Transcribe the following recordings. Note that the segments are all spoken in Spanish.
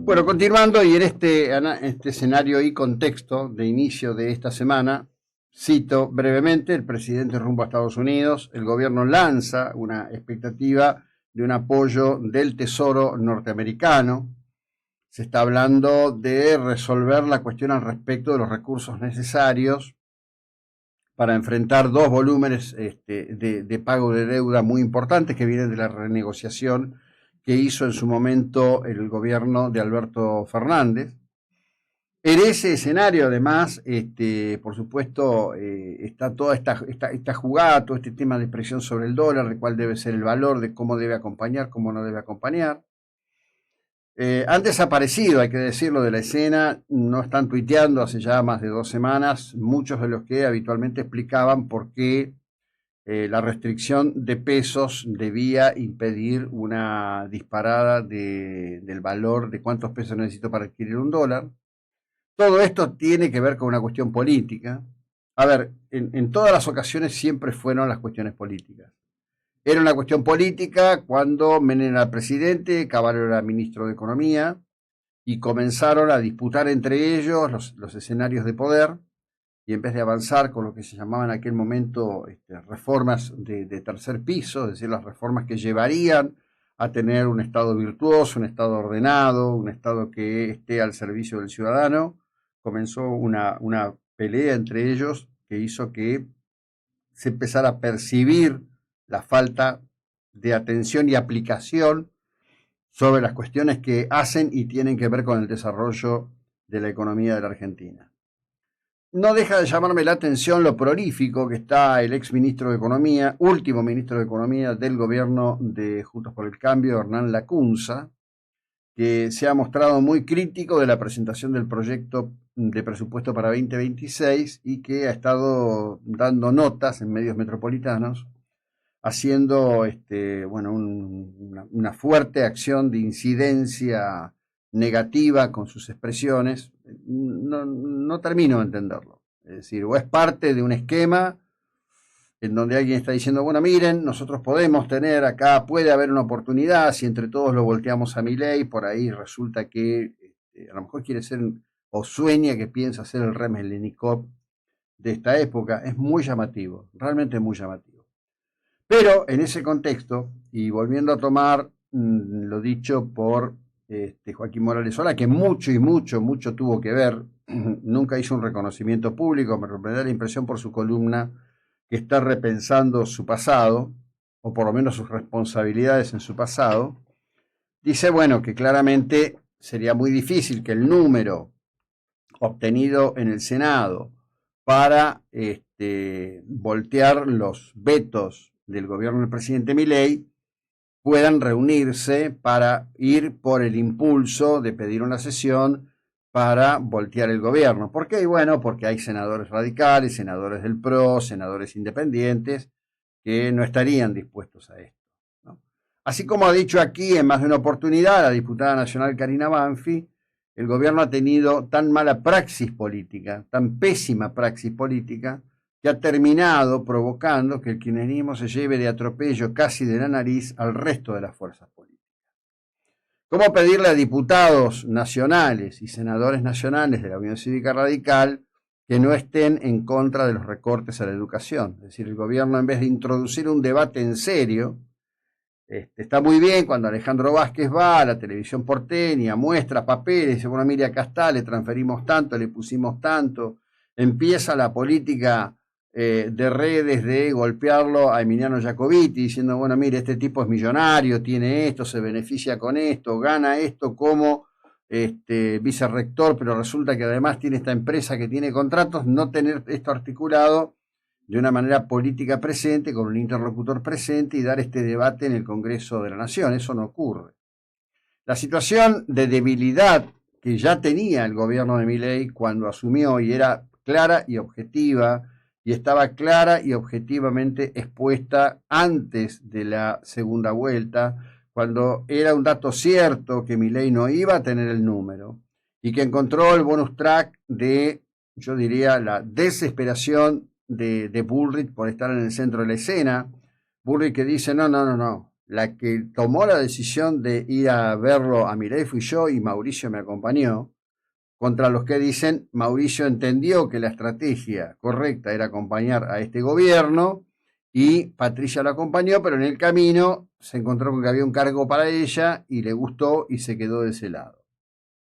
Bueno, continuando y en este escenario y contexto de inicio de esta semana, cito brevemente, el presidente rumbo a Estados Unidos, el gobierno lanza una expectativa de un apoyo del Tesoro norteamericano. Se está hablando de resolver la cuestión al respecto de los recursos necesarios para enfrentar dos volúmenes de pago de deuda muy importantes que vienen de la renegociación que hizo en su momento el gobierno de Alberto Fernández. En ese escenario, además, por supuesto, está toda esta jugada, todo este tema de presión sobre el dólar, de cuál debe ser el valor, de cómo debe acompañar, cómo no debe acompañar. Han desaparecido, hay que decirlo, de la escena, no están tuiteando hace ya más de 2 semanas, muchos de los que habitualmente explicaban por qué la restricción de pesos debía impedir una disparada del valor de cuántos pesos necesito para adquirir un dólar. Todo esto tiene que ver con una cuestión política. A ver, en todas las ocasiones siempre fueron las cuestiones políticas. Era una cuestión política cuando Menem era presidente, Cavallo era ministro de Economía, y comenzaron a disputar entre ellos los escenarios de poder, y en vez de avanzar con lo que se llamaban en aquel momento reformas de tercer piso, es decir, las reformas que llevarían a tener un Estado virtuoso, un Estado ordenado, un Estado que esté al servicio del ciudadano, comenzó una pelea entre ellos que hizo que se empezara a percibir la falta de atención y aplicación sobre las cuestiones que hacen y tienen que ver con el desarrollo de la economía de la Argentina. No deja de llamarme la atención lo prolífico que está el ex ministro de Economía, último ministro de Economía del gobierno de Juntos por el Cambio, Hernán Lacunza, que se ha mostrado muy crítico de la presentación del proyecto de presupuesto para 2026 y que ha estado dando notas en medios metropolitanos, haciendo una fuerte acción de incidencia negativa con sus expresiones. No termino de entenderlo. Es decir, o es parte de un esquema en donde alguien está diciendo, bueno, miren, nosotros podemos tener acá, puede haber una oportunidad, si entre todos lo volteamos a Milei, por ahí resulta que a lo mejor quiere ser o sueña que piensa ser el Remeslenikov de esta época. Es muy llamativo, realmente muy llamativo. Pero en ese contexto, y volviendo a tomar lo dicho por Joaquín Morales Solá, que mucho tuvo que ver, nunca hizo un reconocimiento público, me da la impresión por su columna que está repensando su pasado, o por lo menos sus responsabilidades en su pasado, dice, bueno, que claramente sería muy difícil que el número obtenido en el Senado para voltear los vetos del gobierno del presidente Milei puedan reunirse para ir por el impulso de pedir una sesión para voltear el gobierno. ¿Por qué? Bueno, porque hay senadores radicales, senadores del PRO, senadores independientes que no estarían dispuestos a esto, ¿no? Así como ha dicho aquí en más de una oportunidad la diputada nacional Karina Banfi, el gobierno ha tenido tan mala praxis política, tan pésima praxis política, que ha terminado provocando que el kirchnerismo se lleve de atropello casi de la nariz al resto de las fuerzas políticas. ¿Cómo pedirle a diputados nacionales y senadores nacionales de la Unión Cívica Radical que no estén en contra de los recortes a la educación? Es decir, el gobierno, en vez de introducir un debate en serio, está muy bien cuando Alejandro Vázquez va a la televisión porteña, muestra papeles, dice, bueno, mire, acá está, le transferimos tanto, le pusimos tanto, empieza la política de redes de golpearlo a Emiliano Jacobiti, diciendo, bueno, mire, este tipo es millonario, tiene esto, se beneficia con esto, gana esto como vicerrector, pero resulta que además tiene esta empresa que tiene contratos, no tener esto articulado de una manera política presente, con un interlocutor presente y dar este debate en el Congreso de la Nación. Eso no ocurre. La situación de debilidad que ya tenía el gobierno de Milei cuando asumió y era clara y objetiva, y estaba clara y objetivamente expuesta antes de la segunda vuelta, cuando era un dato cierto que Milei no iba a tener el número y que encontró el bonus track de, yo diría, la desesperación de Bullrich por estar en el centro de la escena. Bullrich que dice, no, la que tomó la decisión de ir a verlo a Milei fui yo y Mauricio me acompañó, contra los que dicen Mauricio entendió que la estrategia correcta era acompañar a este gobierno y Patricia lo acompañó, pero en el camino se encontró con que había un cargo para ella y le gustó y se quedó de ese lado.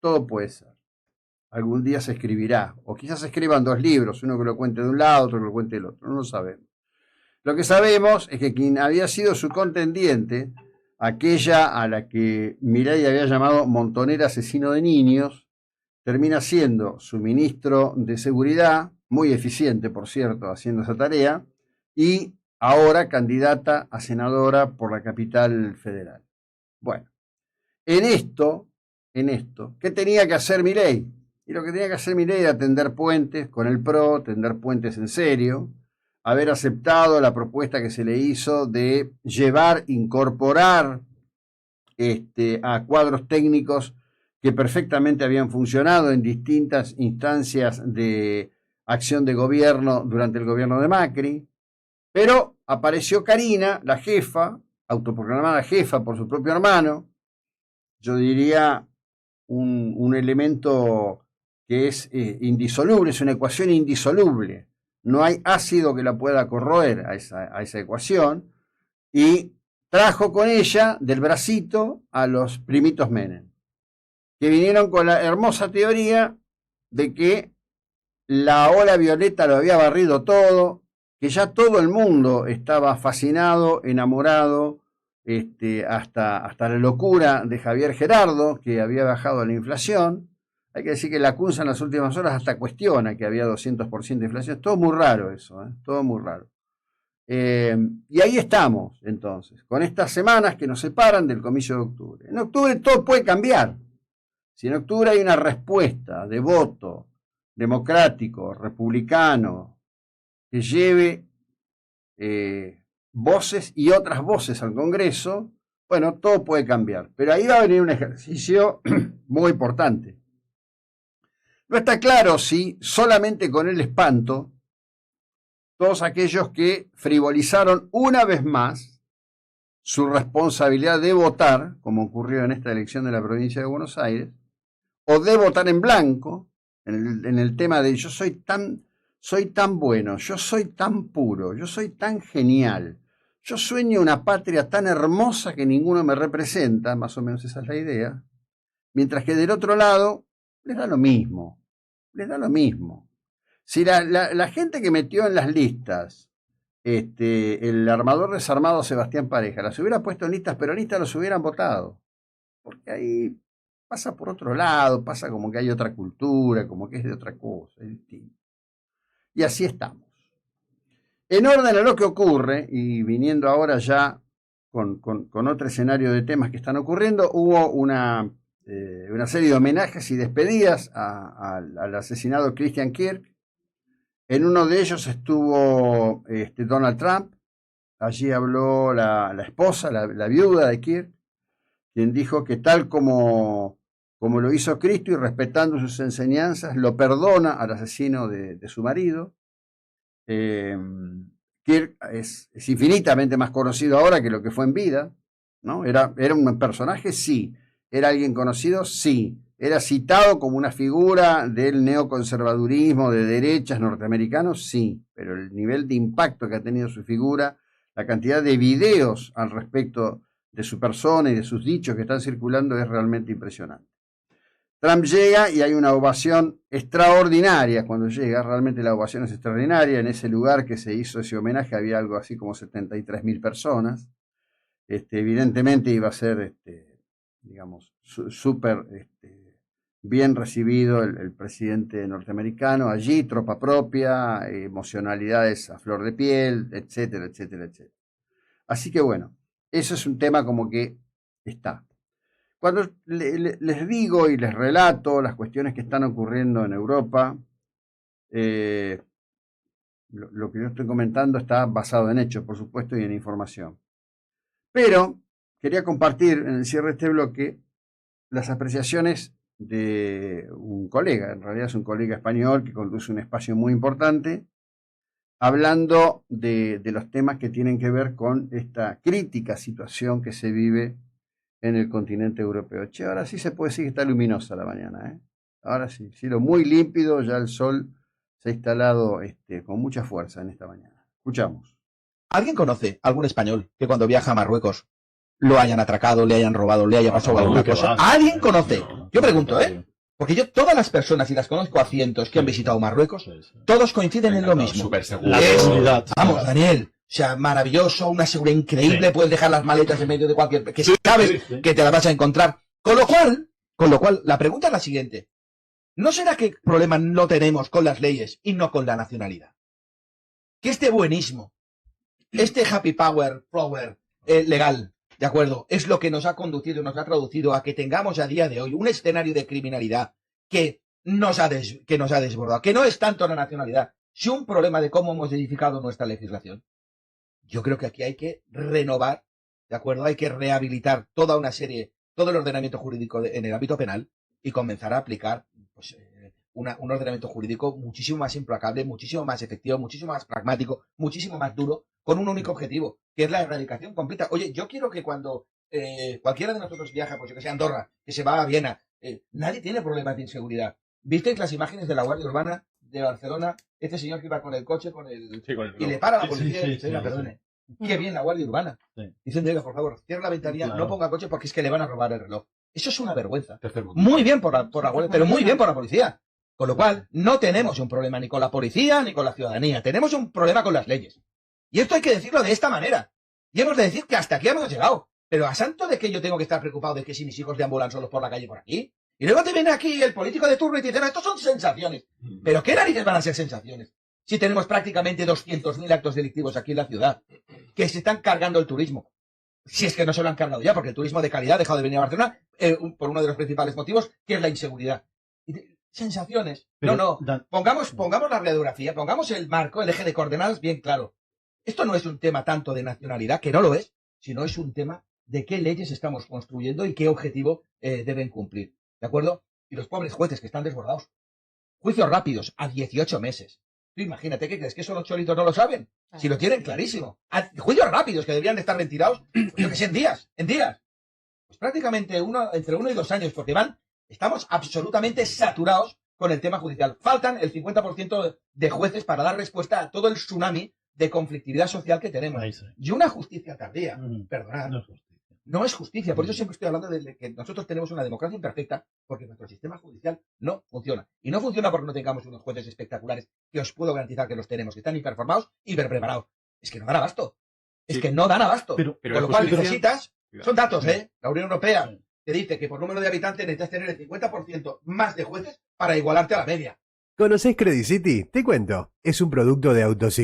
Todo puede ser. Algún día se escribirá, o quizás se escriban dos libros, uno que lo cuente de un lado, otro que lo cuente del otro, no lo sabemos. Lo que sabemos es que quien había sido su contendiente, aquella a la que Milei había llamado montonera asesino de niños, termina siendo su ministro de Seguridad, muy eficiente, por cierto, haciendo esa tarea, y ahora candidata a senadora por la capital federal. Bueno, en esto, ¿qué tenía que hacer Milei? Y lo que tenía que hacer Milei era tender puentes con el PRO, tender puentes en serio, haber aceptado la propuesta que se le hizo de incorporar a cuadros técnicos que perfectamente habían funcionado en distintas instancias de acción de gobierno durante el gobierno de Macri, pero apareció Karina, la jefa, autoproclamada jefa por su propio hermano, yo diría un elemento que es indisoluble, es una ecuación indisoluble. No hay ácido que la pueda corroer a esa ecuación, y trajo con ella del bracito a los primitos Menem, que vinieron con la hermosa teoría de que la ola violeta lo había barrido todo, que ya todo el mundo estaba fascinado, enamorado, hasta la locura de Javier Gerardo, que había bajado la inflación. Hay que decir que la CUNSA en las últimas horas hasta cuestiona que había 200% de inflación. Es todo muy raro eso, todo muy raro. Y ahí estamos, entonces, con estas semanas que nos separan del comicio de octubre. En octubre todo puede cambiar. Si en octubre hay una respuesta de voto democrático, republicano, que lleve voces y otras voces al Congreso, bueno, todo puede cambiar. Pero ahí va a venir un ejercicio muy importante. No está claro si solamente con el espanto todos aquellos que frivolizaron una vez más su responsabilidad de votar, como ocurrió en esta elección de la provincia de Buenos Aires, o de votar en blanco, en el tema de yo soy tan bueno, yo soy tan puro, yo soy tan genial, yo sueño una patria tan hermosa que ninguno me representa, más o menos esa es la idea, mientras que del otro lado les da lo mismo, les da lo mismo. Si la gente que metió en las listas el armador desarmado Sebastián Pareja las hubiera puesto en listas peronistas, los hubieran votado, porque ahí pasa por otro lado, pasa como que hay otra cultura, como que es de otra cosa, es distinto. Y así estamos. En orden a lo que ocurre, y viniendo ahora ya con otro escenario de temas que están ocurriendo, hubo una serie de homenajes y despedidas al asesinado Christian Kirk. En uno de ellos estuvo Donald Trump. Allí habló la esposa, la viuda de Kirk, quien dijo que tal como lo hizo Cristo y respetando sus enseñanzas, lo perdona al asesino de su marido. Kirk es infinitamente más conocido ahora que lo que fue en vida, ¿no? Era un personaje, sí. Era alguien conocido, sí. Era citado como una figura del neoconservadurismo de derechas norteamericanos, sí. Pero el nivel de impacto que ha tenido su figura, la cantidad de videos al respecto de su persona y de sus dichos que están circulando es realmente impresionante. Trump llega y hay una ovación extraordinaria cuando llega, realmente la ovación es extraordinaria. En ese lugar que se hizo ese homenaje había algo así como 73.000 personas. Evidentemente iba a ser, digamos, súper bien recibido el presidente norteamericano allí, tropa propia, emocionalidades a flor de piel, etcétera, etcétera, etcétera. Así que bueno, eso es un tema como que está. Cuando les digo y les relato las cuestiones que están ocurriendo en Europa, lo que yo estoy comentando está basado en hechos, por supuesto, y en información. Pero quería compartir en el cierre de este bloque las apreciaciones de un colega, en realidad es un colega español que conduce un espacio muy importante, hablando de los temas que tienen que ver con esta crítica situación que se vive en el continente europeo. Che, ahora sí se puede decir que está luminosa la mañana, ¿eh? Ahora sí, cielo muy límpido, ya el sol se ha instalado con mucha fuerza en esta mañana. Escuchamos. ¿Alguien conoce algún español que cuando viaja a Marruecos lo hayan atracado, le hayan robado, le haya pasado alguna cosa? ¿Alguien conoce? Yo pregunto, porque yo, todas las personas, y las conozco a cientos, que han visitado Marruecos, todos coinciden en lo mismo. La seguridad. Vamos, Daniel, o sea, maravilloso, una seguridad increíble, puedes dejar las maletas en medio de cualquier... que sabes que te las vas a encontrar. Con lo cual, la pregunta es la siguiente. ¿No será que el problema no tenemos con las leyes y no con la nacionalidad? Que este buenismo, este happy power legal, ¿de acuerdo? Es lo que nos ha conducido, nos ha traducido a que tengamos a día de hoy un escenario de criminalidad que nos ha desbordado, que no es tanto la nacionalidad, sino un problema de cómo hemos edificado nuestra legislación. Yo creo que aquí hay que renovar, ¿de acuerdo? Hay que rehabilitar todo el ordenamiento jurídico en el ámbito penal y comenzar a aplicar pues, un ordenamiento jurídico muchísimo más implacable, muchísimo más efectivo, muchísimo más pragmático, muchísimo más duro, con un único objetivo, que es la erradicación completa. Oye, yo quiero que cuando cualquiera de nosotros viaja, pues yo que sé, a Andorra, que se va a Viena, nadie tiene problemas de inseguridad. ¿Visteis las imágenes de la Guardia Urbana de Barcelona? Este señor que iba con el coche, y le para a la policía y dice, perdone. Qué bien la Guardia Urbana. Diciendo, oiga, por favor, cierra la ventanilla, no ponga coche porque es que le van a robar el reloj. Eso es una vergüenza. Muy bien por la Guardia, pero muy bien por la policía. Con lo cual, no tenemos un problema ni con la policía ni con la ciudadanía. Tenemos un problema con las leyes. Y esto hay que decirlo de esta manera. Y hemos de decir que hasta aquí hemos llegado. Pero ¿a santo de que yo tengo que estar preocupado de que si mis hijos deambulan solos por la calle por aquí? Y luego te viene aquí el político de turno y te dice, no, estos son sensaciones. ¿Pero qué narices van a ser sensaciones? Si tenemos prácticamente 200.000 actos delictivos aquí en la ciudad, que se están cargando el turismo. Si es que no se lo han cargado ya, porque el turismo de calidad ha dejado de venir a Barcelona por uno de los principales motivos, que es la inseguridad. Sensaciones. Pero, pongamos la radiografía, pongamos el marco, el eje de coordenadas bien claro. Esto no es un tema tanto de nacionalidad, que no lo es, sino es un tema de qué leyes estamos construyendo y qué objetivo deben cumplir. ¿De acuerdo? Y los pobres jueces que están desbordados. Juicios rápidos, a 18 meses. Tú imagínate, ¿qué crees? ¿Que esos los cholitos no lo saben? Si lo tienen clarísimo. Juicios rápidos que deberían de estar ventilados, yo que sé, en días. Pues prácticamente entre 1 y 2 años, porque estamos absolutamente saturados con el tema judicial. Faltan el 50% de jueces para dar respuesta a todo el tsunami de conflictividad social que tenemos. Y una justicia tardía, perdonad, no es justicia. Por eso siempre estoy hablando de que nosotros tenemos una democracia imperfecta, porque nuestro sistema judicial no funciona. Y no funciona porque no tengamos unos jueces espectaculares, que os puedo garantizar que los tenemos, que están hiperformados, hiperpreparados. Es que no dan abasto. Es que no dan abasto. Pero con lo cual necesitas, son datos, la Unión Europea te dice que por número de habitantes necesitas tener el 50% más de jueces para igualarte a la media. ¿Conocés Credit City? Te cuento. Es un producto de Autosí.